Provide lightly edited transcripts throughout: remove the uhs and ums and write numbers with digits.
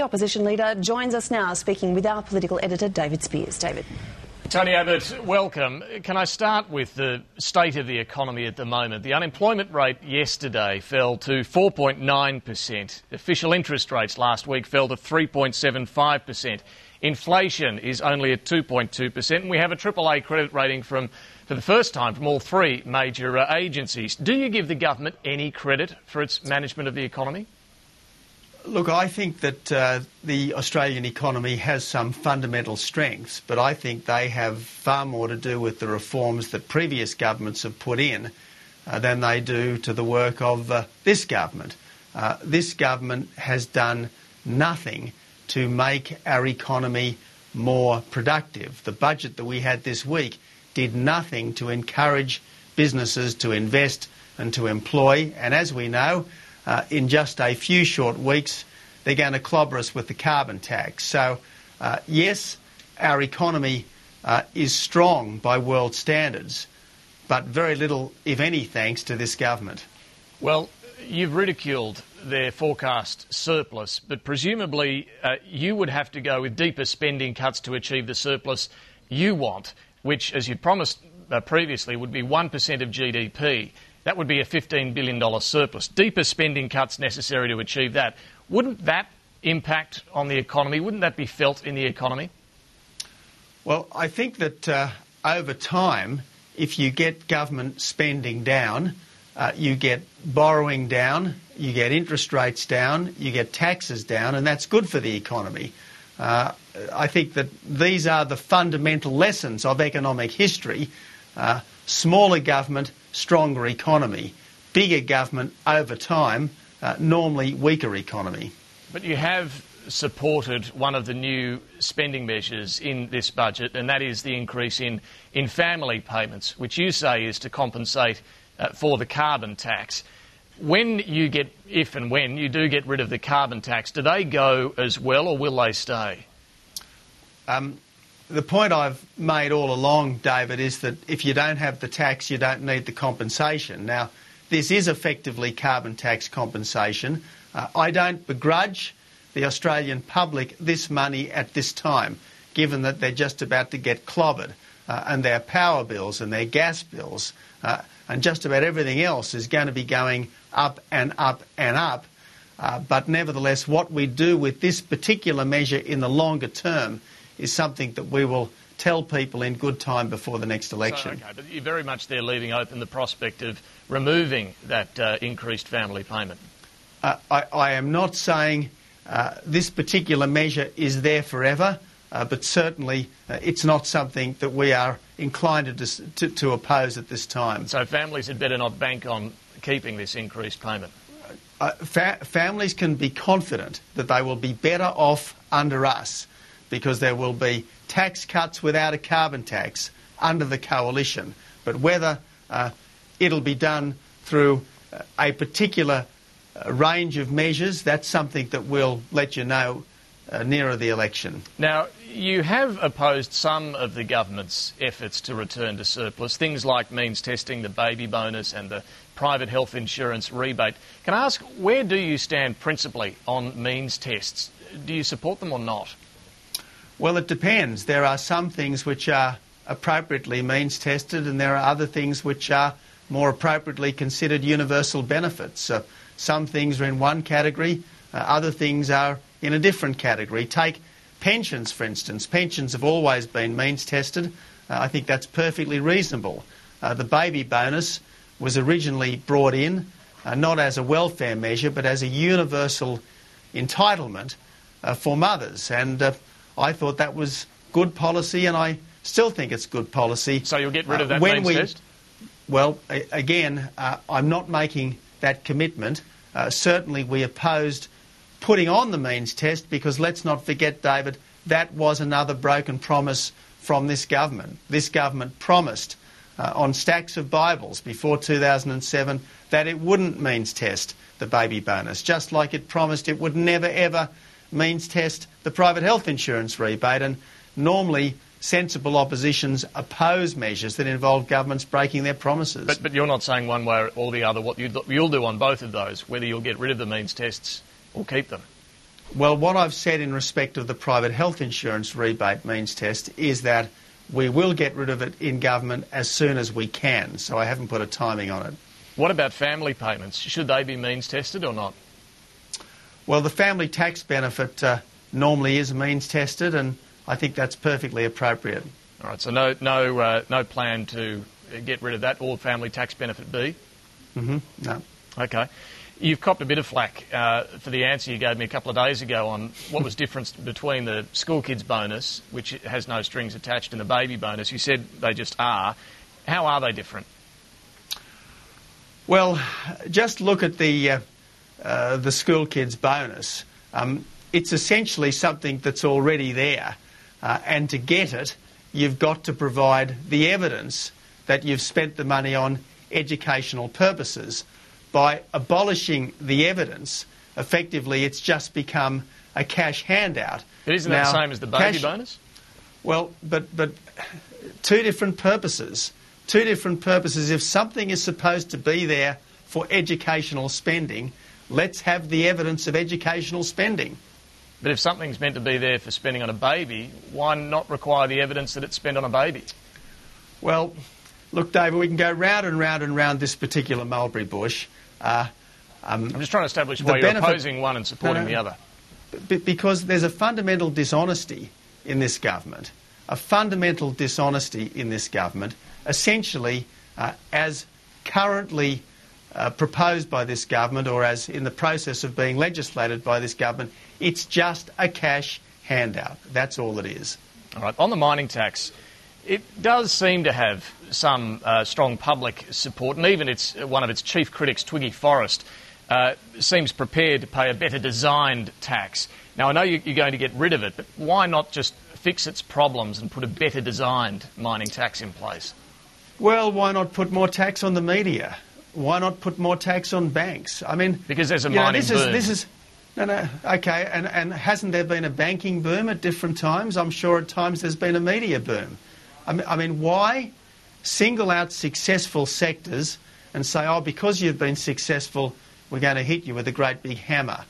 opposition leader, joins us now speaking with our political editor, David Spears. David. Tony Abbott, welcome. Can I start with the state of the economy at the moment? The unemployment rate yesterday fell to 4.9%. Official interest rates last week fell to 3.75%. Inflation is only at 2.2%, and we have a AAA credit rating for the first time from all three major agencies. Do you give the government any credit for its management of the economy? Look, I think that the Australian economy has some fundamental strengths, but I think they have far more to do with the reforms that previous governments have put in than they do to the work of this government. This government has done nothing to make our economy more productive. The budget that we had this week did nothing to encourage businesses to invest and to employ, and as we know, in just a few short weeks, they're going to clobber us with the carbon tax. So, yes, our economy is strong by world standards, but very little, if any, thanks to this government. Well, you've ridiculed their forecast surplus, but presumably you would have to go with deeper spending cuts to achieve the surplus you want, which, as you promised previously, would be 1% of GDP. That would be a $15 billion surplus. Deeper spending cuts necessary to achieve that. Wouldn't that impact on the economy? Wouldn't that be felt in the economy? Well, I think that over time, if you get government spending down, you get borrowing down, you get interest rates down, you get taxes down, and that's good for the economy. I think that these are the fundamental lessons of economic history. Smaller government, stronger economy. Bigger government over time, normally weaker economy. But you have supported one of the new spending measures in this budget, and that is the increase in family payments, which you say is to compensate for the carbon tax. When you get, if and when you do get rid of the carbon tax, do they go as well, or will they stay? The point I've made all along, David, is that if you don't have the tax, you don't need the compensation. Now, this is effectively carbon tax compensation. I don't begrudge the Australian public this money at this time, given that they're just about to get clobbered, and their power bills and their gas bills and just about everything else is going to be going up and up and up. But nevertheless, what we do with this particular measure in the longer term is something that we will tell people in good time before the next election. So, okay, but you're very much there leaving open the prospect of removing that increased family payment. I am not saying this particular measure is there forever, but certainly it's not something that we are inclined to oppose at this time. So families had better not bank on keeping this increased payment? Families can be confident that they will be better off under us, because there will be tax cuts without a carbon tax under the coalition. But whether it'll be done through a particular range of measures, that's something that we'll let you know nearer the election. Now, you have opposed some of the government's efforts to return to surplus, things like means testing, the baby bonus and the private health insurance rebate. Can I ask, where do you stand principally on means tests? Do you support them or not? Well, it depends. There are some things which are appropriately means tested, and there are other things which are more appropriately considered universal benefits. Some things are in one category, other things are in a different category. Take pensions, for instance. Pensions have always been means tested. I think that's perfectly reasonable. The baby bonus was originally brought in not as a welfare measure, but as a universal entitlement for mothers, and I thought that was good policy, and I still think it's good policy. So you'll get rid of that means test? Well, again, I'm not making that commitment. Certainly we opposed putting on the means test because, let's not forget, David, that was another broken promise from this government. This government promised on stacks of Bibles before 2007 that it wouldn't means test the baby bonus, just like it promised it would never ever means test the private health insurance rebate. And normally sensible oppositions oppose measures that involve governments breaking their promises. But you're not saying one way or the other what you'll do on both of those, whether you'll get rid of the means tests or keep them. Well, what I've said in respect of the private health insurance rebate means test is that we will get rid of it in government as soon as we can, so I haven't put a timing on it. What about family payments? Should they be means tested or not? Well, the family tax benefit normally is means tested, and I think that's perfectly appropriate. All right, so no plan to get rid of that or family tax benefit B? No. Okay. You've copped a bit of flack for the answer you gave me a couple of days ago on what was different between the Schoolkids bonus, which has no strings attached, and the baby bonus. You said they just are. How are they different? Well, just look at the Schoolkids bonus. It's essentially something that's already there, and to get it, you've got to provide the evidence that you've spent the money on educational purposes. By abolishing the evidence, effectively it's just become a cash handout. But isn't that the same as the baby bonus? Well, but two different purposes. Two different purposes. If something is supposed to be there for educational spending, let's have the evidence of educational spending. But if something's meant to be there for spending on a baby, why not require the evidence that it's spent on a baby? Well, look, David, we can go round and round and round this particular mulberry bush. I'm just trying to establish why you're opposing one and supporting the other. Because there's a fundamental dishonesty in this government. A fundamental dishonesty in this government. Essentially, as currently proposed by this government or as in the process of being legislated by this government, it's just a cash handout. That's all it is. All right. On the mining tax, it does seem to have some strong public support, and even one of its chief critics, Twiggy Forrest, seems prepared to pay a better designed tax. Now, I know you're going to get rid of it, but why not just fix its problems and put a better designed mining tax in place? Well, why not put more tax on the media? Why not put more tax on banks? I mean, because there's a mining boom. Okay, and hasn't there been a banking boom at different times? I'm sure at times there's been a media boom. I mean, why single out successful sectors and say, oh, because you've been successful, we're going to hit you with a great big hammer?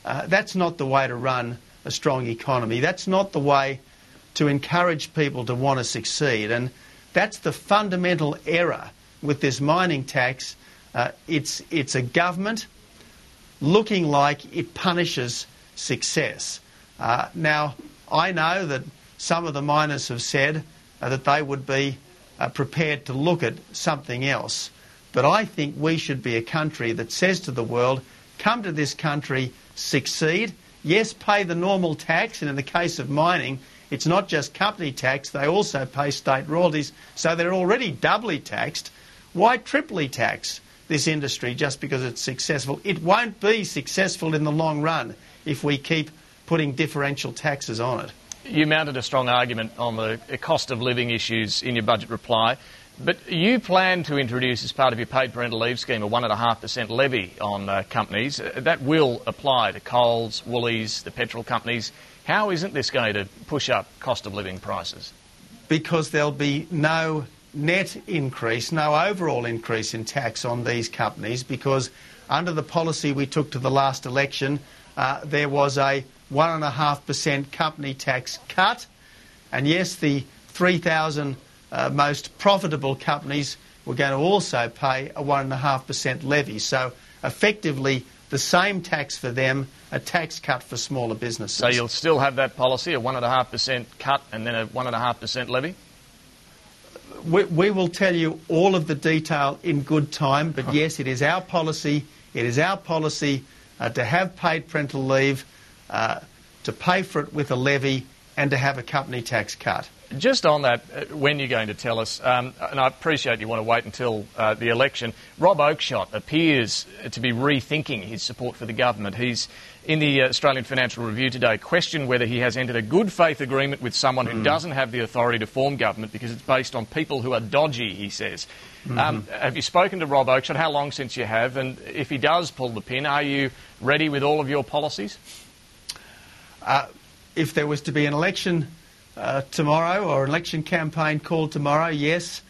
That's not the way to run a strong economy. That's not the way to encourage people to want to succeed. And that's the fundamental error with this mining tax. It's a government looking like it punishes success. Now, I know that some of the miners have said that they would be prepared to look at something else. But I think we should be a country that says to the world, come to this country, succeed. Yes, pay the normal tax, and in the case of mining, it's not just company tax, they also pay state royalties, so they're already doubly taxed. Why triply tax this industry just because it's successful? It won't be successful in the long run if we keep putting differential taxes on it. You mounted a strong argument on the cost of living issues in your budget reply, but you plan to introduce, as part of your paid parental leave scheme, a 1.5% levy on companies. That will apply to Coles, Woolies, the petrol companies. How isn't this going to push up cost of living prices? Because there'll be no net increase, no overall increase in tax on these companies, because under the policy we took to the last election, there was a 1.5% company tax cut, and yes, the 3,000 most profitable companies were going to also pay a 1.5% levy. So effectively the same tax for them, a tax cut for smaller businesses. So you'll still have that policy, a 1.5% cut and then a 1.5% levy? We will tell you all of the detail in good time, but yes, it is our policy. It is our policy to have paid parental leave, to pay for it with a levy, and to have a company tax cut. Just on that, when you're going to tell us, and I appreciate you want to wait until the election, Rob Oakeshott appears to be rethinking his support for the government. He's in the Australian Financial Review today, questioned whether he has entered a good faith agreement with someone who doesn't have the authority to form government because it's based on people who are dodgy, he says. Have you spoken to Rob Oakeshott? How long since you have? And if he does pull the pin, are you ready with all of your policies? If there was to be an election tomorrow, or an election campaign called tomorrow, yes,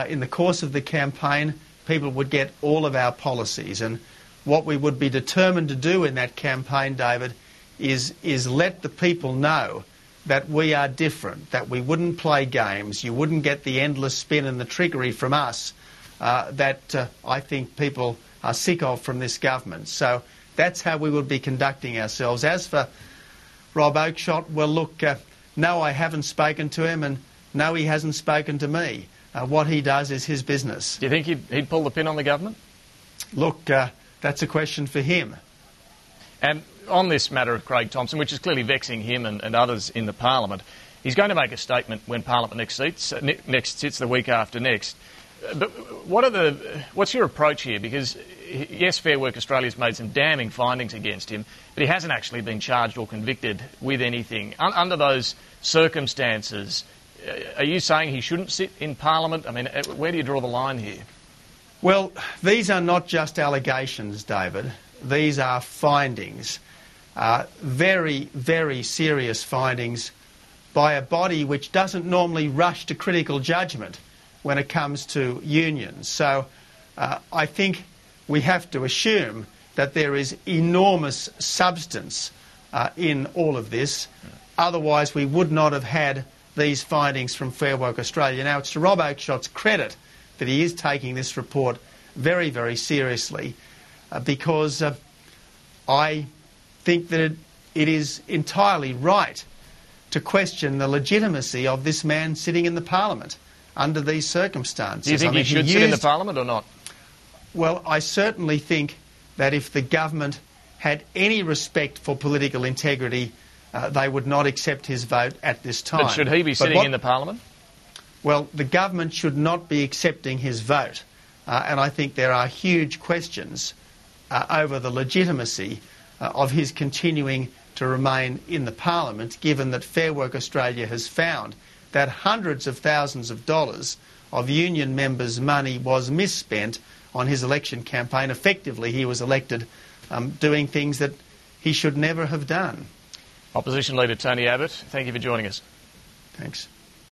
in the course of the campaign, people would get all of our policies. And what we would be determined to do in that campaign, David, is let the people know that we are different, that we wouldn't play games, you wouldn't get the endless spin and the trickery from us that I think people are sick of from this government. So that's how we would be conducting ourselves. As for Rob Oakeshott, well, look, no, I haven't spoken to him, and no, he hasn't spoken to me. What he does is his business. Do you think he'd pull the pin on the government? Look, that's a question for him. And on this matter of Craig Thompson, which is clearly vexing him and others in the Parliament, he's going to make a statement when Parliament next sits the week after next. But what's your approach here? Because, yes, Fair Work Australia's made some damning findings against him, but he hasn't actually been charged or convicted with anything. Under those circumstances, are you saying he shouldn't sit in Parliament? I mean, where do you draw the line here? Well, these are not just allegations, David. These are findings. Very, very serious findings by a body which doesn't normally rush to critical judgment when it comes to unions. So I think we have to assume that there is enormous substance in all of this. Otherwise, we would not have had these findings from Fair Work Australia. Now, it's to Rob Oakeshott's credit that he is taking this report very, very seriously because I think that it is entirely right to question the legitimacy of this man sitting in the Parliament under these circumstances. Do you think he should sit in the Parliament or not? Well, I certainly think that if the government had any respect for political integrity, they would not accept his vote at this time. But should he be sitting in the Parliament? Well, the government should not be accepting his vote. And I think there are huge questions over the legitimacy of his continuing to remain in the Parliament, given that Fair Work Australia has found that hundreds of thousands of dollars of union members' money was misspent on his election campaign. Effectively, he was elected doing things that he should never have done. Opposition Leader Tony Abbott, thank you for joining us. Thanks.